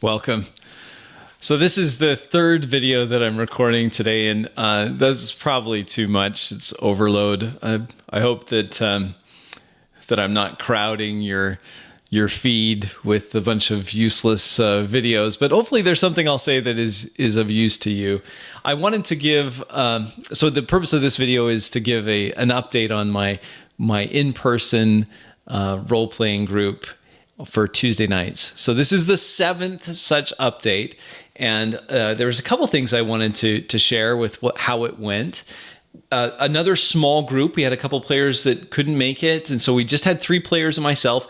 Welcome. So this is the third video that I'm recording today, and that's probably too much. It's overload. I hope that that I'm not crowding your feed with a bunch of useless videos, but hopefully there's something I'll say that is of use to you. I wanted to give, so the purpose of this video is to give an update on my in-person role-playing group for Tuesday nights. So this is the 7th such update, and there was a couple things I wanted to share with how it went. Another small group, we had a couple players that couldn't make it, and so we just had 3 players and myself.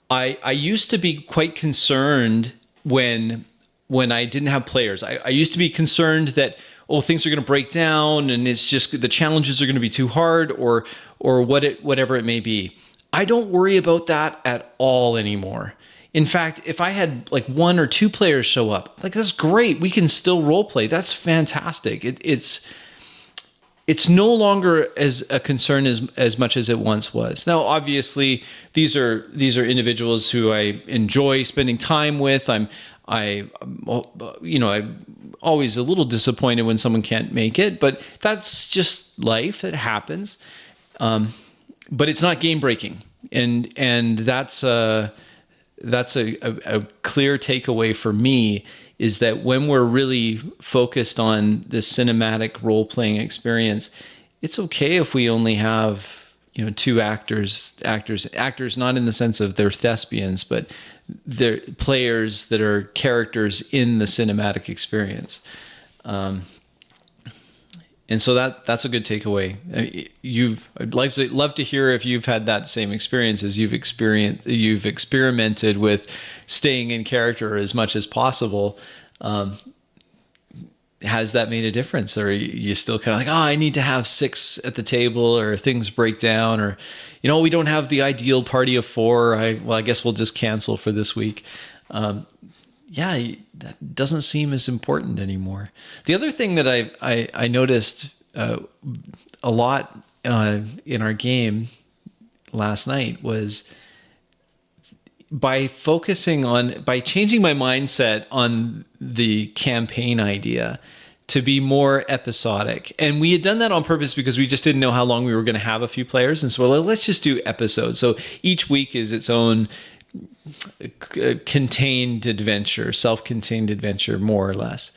I used to be quite concerned when I didn't have players. I used to be concerned that, things are going to break down and it's just the challenges are going to be too hard or whatever it may be. I don't worry about that at all anymore. In fact, if I had like 1 or 2 players show up, like that's great. We can still role play. That's fantastic. It's no longer as a concern as much as it once was. Now, obviously, these are individuals who I enjoy spending time with. I'm always a little disappointed when someone can't make it, but that's just life. It happens. But it's not game breaking, and that's a clear takeaway for me, is that when we're really focused on the cinematic role playing experience, it's okay if we only have 2 actors, not in the sense of they're thespians, but they're players that are characters in the cinematic experience. And so that's a good takeaway. I'd love to hear if you've had that same experience as you've experimented with staying in character as much as possible. Has that made a difference? Or are you still kind of like, I need to have 6 at the table, or things break down, or, we don't have the ideal party of 4. I guess we'll just cancel for this week. That doesn't seem as important anymore. The other thing that I noticed a lot in our game last night was by changing my mindset on the campaign idea to be more episodic. And we had done that on purpose because we just didn't know how long we were going to have a few players. And so let's just do episodes. So each week is its own contained adventure, self-contained adventure, more or less.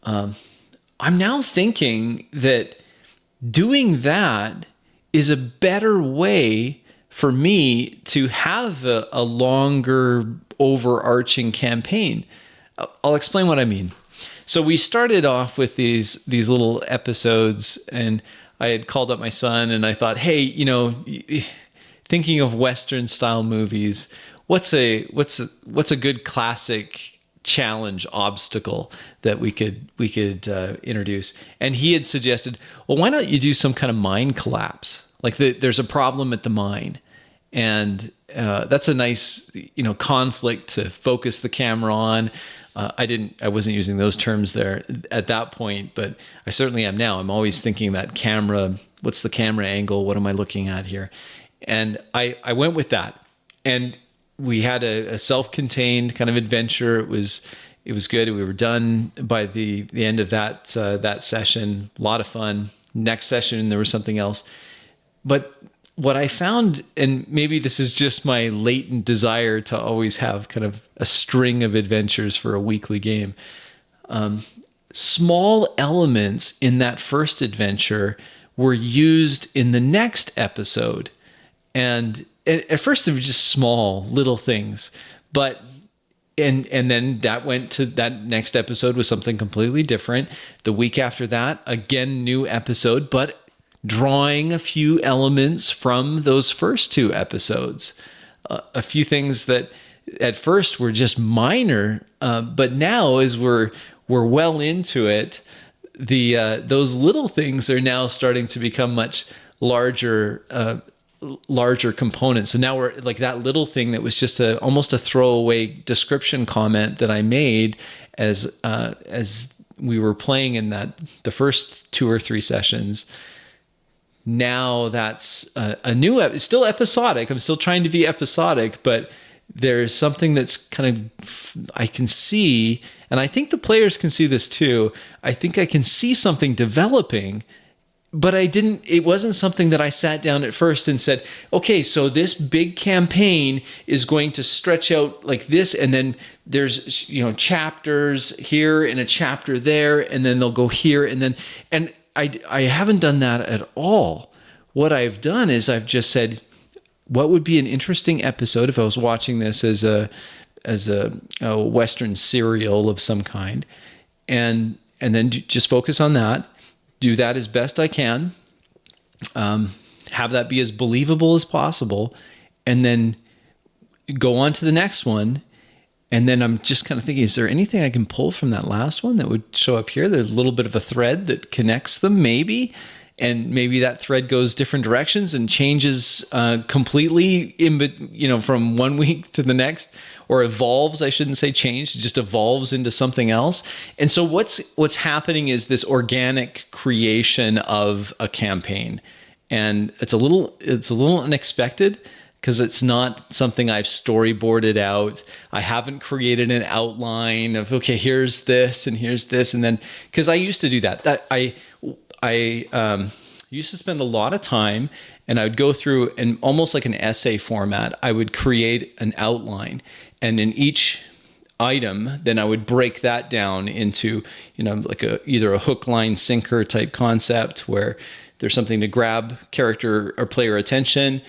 I'm now thinking that doing that is a better way for me to have a longer overarching campaign. I'll explain what I mean. So we started off with these little episodes, and I had called up my son and I thought, hey, thinking of Western style movies, what's a good classic challenge obstacle that we could introduce? And he had suggested, well, why don't you do some kind of mine collapse? Like there's a problem at the mine, and that's a nice conflict to focus the camera on. I wasn't using those terms there at that point, but I certainly am now. I'm always thinking that camera. What's the camera angle? What am I looking at here? And I went with that, and we had a self-contained kind of adventure. It was good. We were done by the end of that session. A lot of fun. Next session, there was something else. But what I found, and maybe this is just my latent desire to always have kind of a string of adventures for a weekly game, small elements in that first adventure were used in the next episode. And at first they were just small little things, but and then that went to that next episode was something completely different. The week after that, again, new episode, but drawing a few elements from those first 2 episodes. A few things that at first were just minor, but now as we're well into it, those little things are now starting to become much larger components. So now we're like that little thing that was just almost a throwaway description comment that I made as we were playing in the first 2 or 3 sessions. Now that's a new, it's still episodic. I'm still trying to be episodic, but there's something that's kind of, I can see, and I think the players can see this too. I think I can see something developing, but it wasn't something that I sat down at first and said, okay, so this big campaign is going to stretch out like this. And then there's, chapters here and a chapter there, and then they'll go here. And I haven't done that at all. What I've done is I've just said, what would be an interesting episode if I was watching this as a Western serial of some kind, and then just focus on that. Do that as best I can, have that be as believable as possible, and then go on to the next one. And then I'm just kind of thinking, is there anything I can pull from that last one that would show up here? There's a little bit of a thread that connects them maybe, and maybe that thread goes different directions and changes completely from one week to the next, or evolves. I shouldn't say change, it just evolves into something else. And so what's happening is this organic creation of a campaign. And it's a little unexpected, because it's not something I've storyboarded out. I haven't created an outline of, okay, here's this and here's this. And then, because I used to do that. I used to spend a lot of time, and I would go through, and almost like an essay format, I would create an outline. And in each item, then I would break that down into, like either a hook, line, sinker type concept where there's something to grab character or player attention.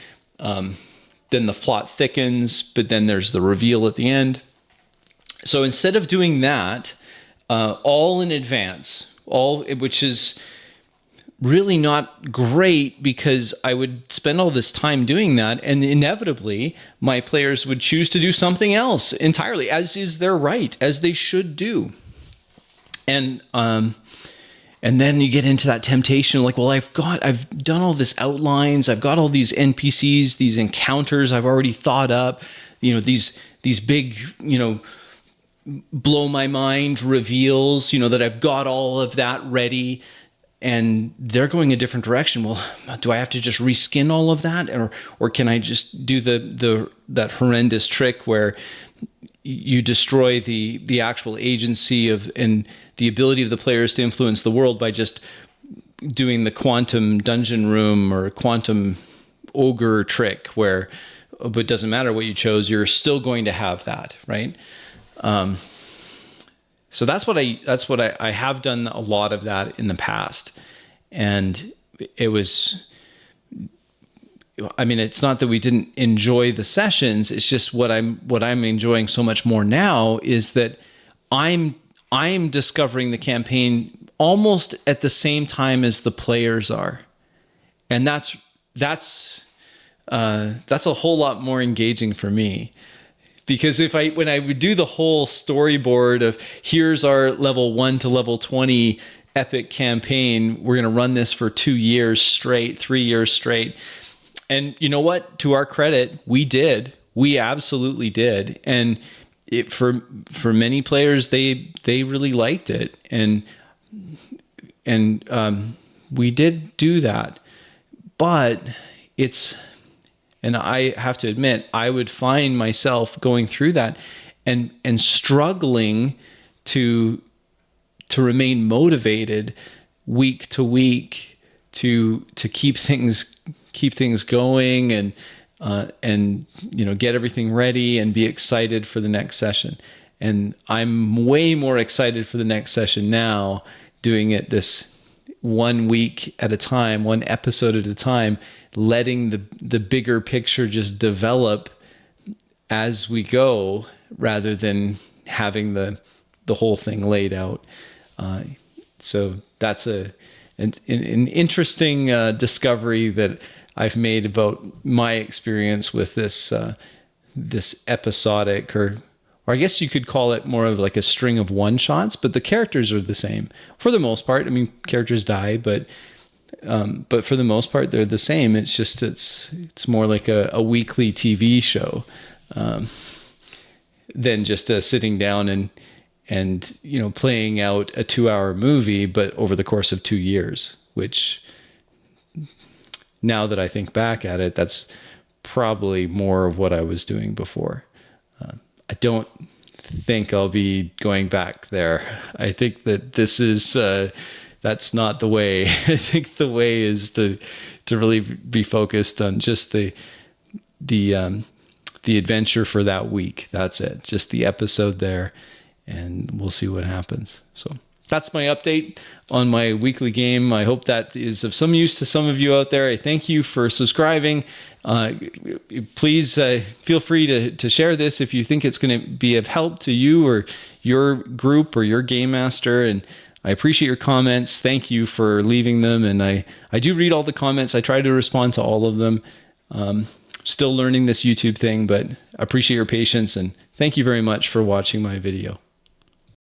Then the plot thickens, but then there's the reveal at the end. So instead of doing that all in advance, which is really not great, because I would spend all this time doing that, and inevitably my players would choose to do something else entirely, as is their right, as they should do. And then you get into that temptation, like, well, I've done all this outlines, I've got all these NPCs, these encounters I've already thought up, these big, blow my mind reveals, that I've got all of that ready, and they're going a different direction. Well, do I have to just reskin all of that, or can I just do that horrendous trick where you destroy the actual agency and the ability of the players to influence the world by just doing the quantum dungeon room or quantum ogre trick, where, but it doesn't matter what you chose, you're still going to have that, right? So that's what I have done a lot of that in the past. And it was, it's not that we didn't enjoy the sessions. It's just what I'm enjoying so much more now is that I'm discovering the campaign almost at the same time as the players are. And that's a whole lot more engaging for me. Because when I would do the whole storyboard of, here's our level 1 to level 20 epic campaign, we're going to run this for 2 years straight, 3 years straight. And you know what? To our credit, we absolutely did. And for many players, they really liked it. And we did do that. But and I have to admit, I would find myself going through that and struggling to remain motivated week to week to keep things going and get everything ready and be excited for the next session. And I'm way more excited for the next session now, doing it this 1 week at a time, one episode at a time, letting the bigger picture just develop as we go, rather than having the whole thing laid out. So that's an interesting discovery that I've made about my experience with this episodic, or I guess you could call it more of like a string of one shots, but the characters are the same for the most part. Characters die, but for the most part, they're the same. It's just, it's more like a weekly TV show, than just sitting down and playing out a 2-hour movie, but over the course of 2 years, which, now that I think back at it, that's probably more of what I was doing before. I don't think I'll be going back there. I think that this is that's not the way. I think the way is to really be focused on just the adventure for that week. That's it. Just the episode there, and we'll see what happens. So that's my update on my weekly game. I hope that is of some use to some of you out there. I thank you for subscribing. Please feel free to share this if you think it's going to be of help to you or your group or your game master. And I appreciate your comments. Thank you for leaving them. And I do read all the comments. I try to respond to all of them. Still learning this YouTube thing, but I appreciate your patience, and thank you very much for watching my video.